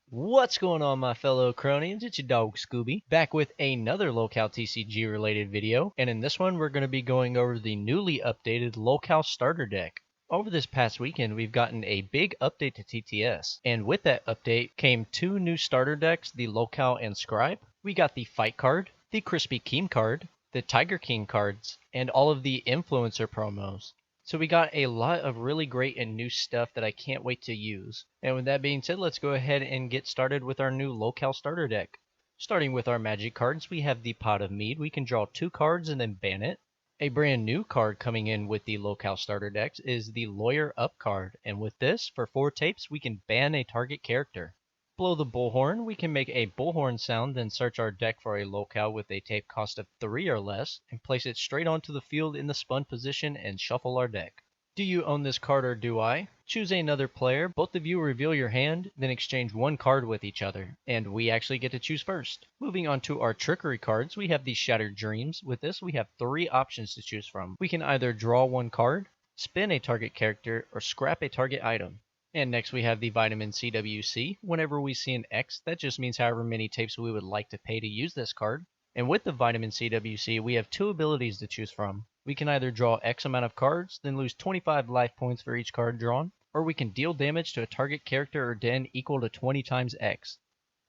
What's going on, my fellow cronians? It's your dog Scooby, back with another LolCow TCG related video, and in this one we're going to be going over the newly updated LolCow starter deck. Over this past weekend we've gotten a big update to TTS, and with that update came two new starter decks, the LolCow and Scribe. We got the Fight card, the Crispy Keem card, the Tiger King cards, and all of the influencer promos. So we got a lot of really great and new stuff that I can't wait to use. And with that being said, let's go ahead and get started with our new LolCow starter deck. Starting with our magic cards, we have the Pot of Mead. We can draw 2 cards and then ban it. A brand new card coming in with the LolCow starter decks is the Lawyer Up card. And with this, for 4 tapes, we can ban a target character. Blow the Bullhorn. We can make a Bullhorn sound, then search our deck for a LolCow with a tape cost of 3 or less, and place it straight onto the field in the spun position and shuffle our deck. Do you own this card or do I? Choose another player, both of you reveal your hand, then exchange 1 card with each other, and we actually get to choose first. Moving on to our trickery cards, we have the Shattered Dreams. With this, we have 3 options to choose from. We can either draw 1 card, spin a target character, or scrap a target item. And next we have the Vitamin CWC. Whenever we see an X, that just means however many tapes we would like to pay to use this card. And with the Vitamin CWC, we have 2 abilities to choose from. We can either draw X amount of cards, then lose 25 life points for each card drawn, or we can deal damage to a target character or den equal to 20 times X.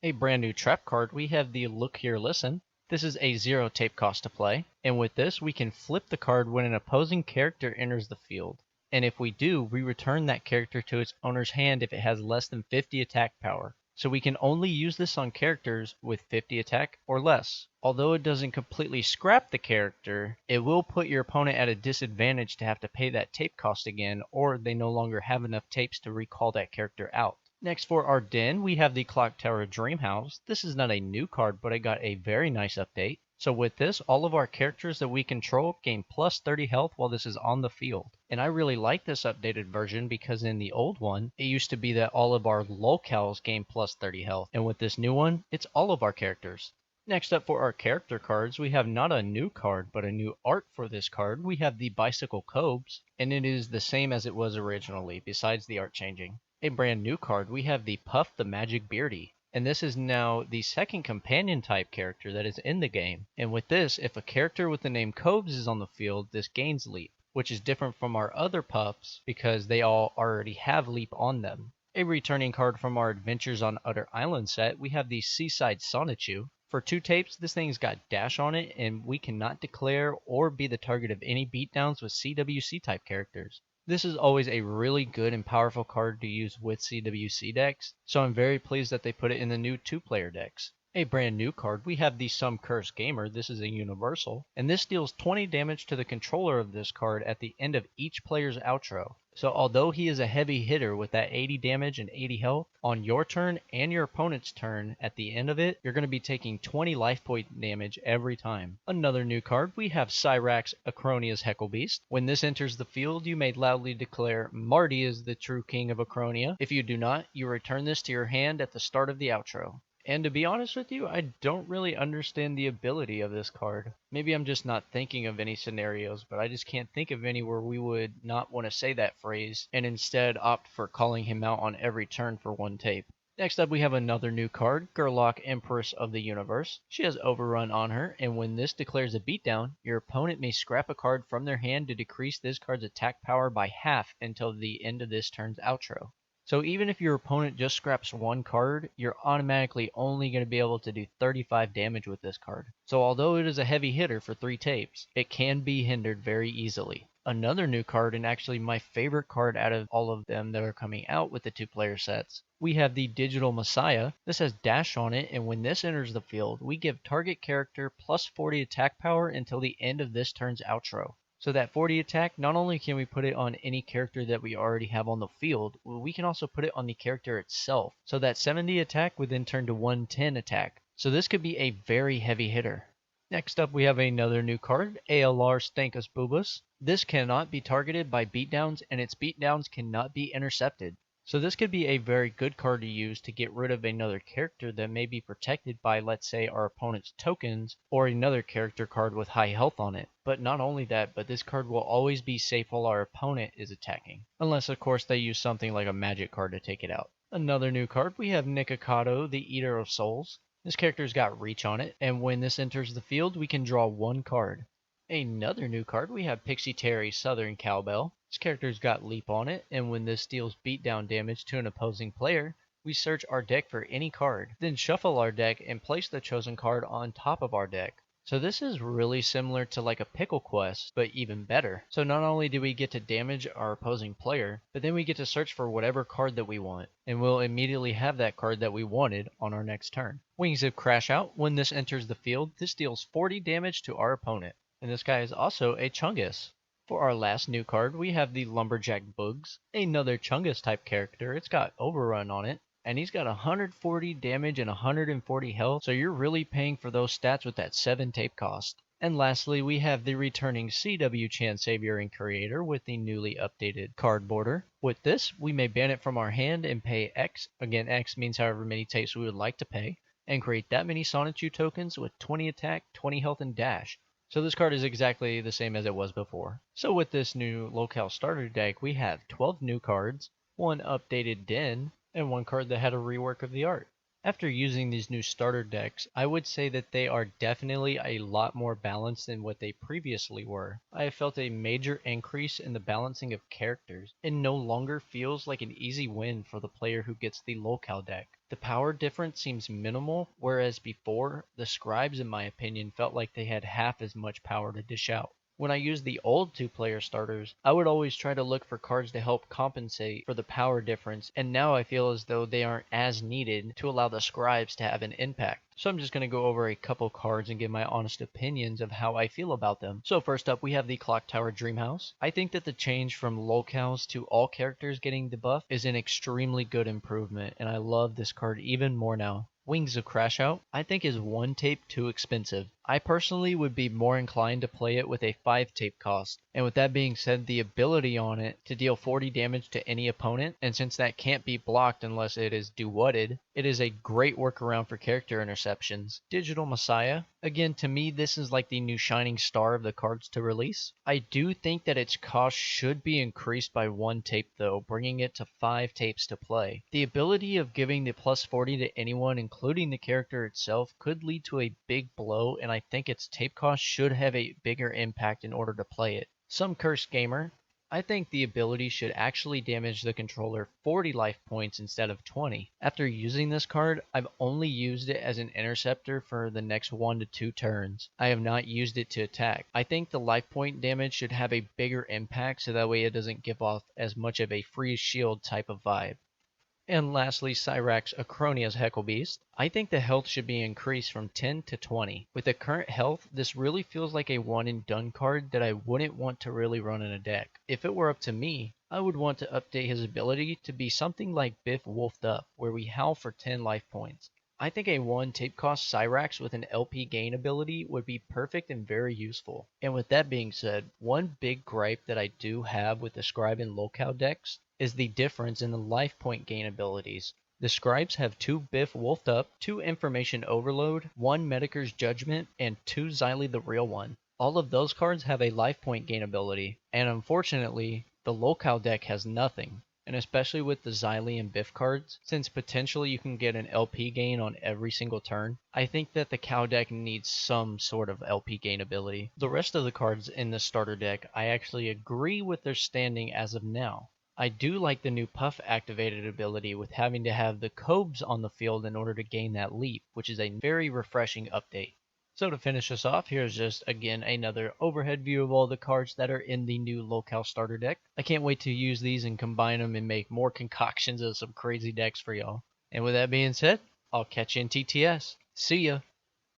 A brand new trap card, we have the Look Here Listen. This is a 0 tape cost to play, and with this we can flip the card when an opposing character enters the field. And if we do, we return that character to its owner's hand if it has less than 50 attack power. So we can only use this on characters with 50 attack or less. Although it doesn't completely scrap the character, it will put your opponent at a disadvantage to have to pay that tape cost again, or they no longer have enough tapes to recall that character out. Next for our den, we have the Clock Tower Dreamhouse. This is not a new card, but it got a very nice update. So with this, all of our characters that we control gain plus 30 health while this is on the field. And I really like this updated version because in the old one, it used to be that all of our LolCows gain plus 30 health. And with this new one, it's all of our characters. Next up for our character cards, we have not a new card, but a new art for this card. We have the Bicycle Cobes, and it is the same as it was originally, besides the art changing. A brand new card, we have the Puff the Magic Beardy. And this is now the second companion type character that is in the game. And with this, if a character with the name Cobes is on the field, this gains leap, which is different from our other puffs because they all already have leap on them. A returning card from our Adventures on Utter Island set, we have the Seaside Sonichu. For 2 tapes, this thing's got dash on it, and we cannot declare or be the target of any beatdowns with CWC type characters. This is always a really good and powerful card to use with CWC decks, so I'm very pleased that they put it in the new 2-player decks. A brand new card, we have the Some Curse Gamer. This is a universal, and this deals 20 damage to the controller of this card at the end of each player's outro. So although he is a heavy hitter with that 80 damage and 80 health, on your turn and your opponent's turn, at the end of it, you're going to be taking 20 life point damage every time. Another new card, we have Cyrax Acronia's Hecklebeast. When this enters the field, you may loudly declare, Marty is the true king of Acronia. If you do not, you return this to your hand at the start of the outro. And to be honest with you, I don't really understand the ability of this card. Maybe I'm just not thinking of any scenarios, but I just can't think of any where we would not want to say that phrase and instead opt for calling him out on every turn for 1 tape. Next up we have another new card, Gerlach Empress of the Universe. She has Overrun on her, and when this declares a beatdown, your opponent may scrap a card from their hand to decrease this card's attack power by half until the end of this turn's outro. So even if your opponent just scraps 1 card, you're automatically only going to be able to do 35 damage with this card. So although it is a heavy hitter for 3 tapes, it can be hindered very easily. Another new card, and actually my favorite card out of all of them that are coming out with the 2-player sets, we have the Digital Messiah. This has dash on it, and when this enters the field, we give target character plus 40 attack power until the end of this turn's outro. So that 40 attack, not only can we put it on any character that we already have on the field, we can also put it on the character itself. So that 70 attack would then turn to 110 attack. So this could be a very heavy hitter. Next up we have another new card, ALR Stankus Boobus. This cannot be targeted by beatdowns, and its beatdowns cannot be intercepted. So this could be a very good card to use to get rid of another character that may be protected by, let's say, our opponent's tokens or another character card with high health on it. But not only that, but this card will always be safe while our opponent is attacking. Unless of course they use something like a magic card to take it out. Another new card, we have Nikocado, the Eater of Souls. This character's got reach on it, and when this enters the field, we can draw one card. Another new card, we have Pixie Terry, Southern Cowbell. This character's got leap on it, and when this deals beatdown damage to an opposing player, we search our deck for any card, then shuffle our deck and place the chosen card on top of our deck. So this is really similar to like a Pickle Quest, but even better. So not only do we get to damage our opposing player, but then we get to search for whatever card that we want, and we'll immediately have that card that we wanted on our next turn. Wings of Crash Out, when this enters the field, this deals 40 damage to our opponent. And this guy is also a Chungus. For our last new card, we have the Lumberjack Bugs, another Chungus type character. It's got Overrun on it, and he's got 140 damage and 140 health, so you're really paying for those stats with that 7 tape cost. And lastly, we have the returning CW Chan Savior and Creator with the newly updated card border. With this, we may ban it from our hand and pay X, again X means however many tapes we would like to pay, and create that many Sonichu tokens with 20 attack, 20 health, and dash. So this card is exactly the same as it was before. So with this new LolCow starter deck, we have 12 new cards, one updated Den, and one card that had a rework of the art. After using these new starter decks, I would say that they are definitely a lot more balanced than what they previously were. I have felt a major increase in the balancing of characters. It no longer feels like an easy win for the player who gets the LolCow deck. The power difference seems minimal, whereas before, the scribes in my opinion felt like they had half as much power to dish out. When I used the old 2-player starters, I would always try to look for cards to help compensate for the power difference, and now I feel as though they aren't as needed to allow the scribes to have an impact. So I'm just going to go over a couple cards and give my honest opinions of how I feel about them. So first up, we have the Clock Tower Dreamhouse. I think that the change from LolCows to all characters getting the buff is an extremely good improvement, and I love this card even more now. Wings of Crash Out, I think is 1 tape too expensive. I personally would be more inclined to play it with a 5 tape cost. And with that being said, the ability on it to deal 40 damage to any opponent, and since that can't be blocked unless it is duwutted, it is a great workaround for character interceptions. Digital Messiah, again to me this is like the new shining star of the cards to release. I do think that its cost should be increased by 1 tape though, bringing it to 5 tapes to play. The ability of giving the plus 40 to anyone including the character itself could lead to a big blow, and I think its tape cost should have a bigger impact in order to play it. Some Cursed Gamer, I think the ability should actually damage the controller 40 life points instead of 20. After using this card, I've only used it as an interceptor for the next 1 to 2 turns. I have not used it to attack. I think the life point damage should have a bigger impact so that way it doesn't give off as much of a freeze shield type of vibe. And lastly, Cyrax Acronia's Heckle Beast. I think the health should be increased from 10 to 20. With the current health, this really feels like a one and done card that I wouldn't want to really run in a deck. If it were up to me, I would want to update his ability to be something like Biff Wolfed Up, where we howl for 10 life points. I think a 1 tape cost Cyrax with an LP gain ability would be perfect and very useful. And with that being said, one big gripe that I do have with the Scribe and LolCow decks is the difference in the life point gain abilities. The Scribes have 2 Biff Wolfed Up, 2 Information Overload, 1 Mediker's Judgment, and 2 Xylee the Real One. All of those cards have a life point gain ability, and unfortunately, the LolCow deck has nothing. And especially with the Xylee and Biff cards, since potentially you can get an LP gain on every single turn, I think that the Cow deck needs some sort of LP gain ability. The rest of the cards in the starter deck, I actually agree with their standing as of now. I do like the new Puff activated ability with having to have the Cobes on the field in order to gain that leap, which is a very refreshing update. So to finish us off, here's just again another overhead view of all the cards that are in the new LolCow starter deck. I can't wait to use these and combine them and make more concoctions of some crazy decks for y'all. And with that being said, I'll catch you in TTS. See ya!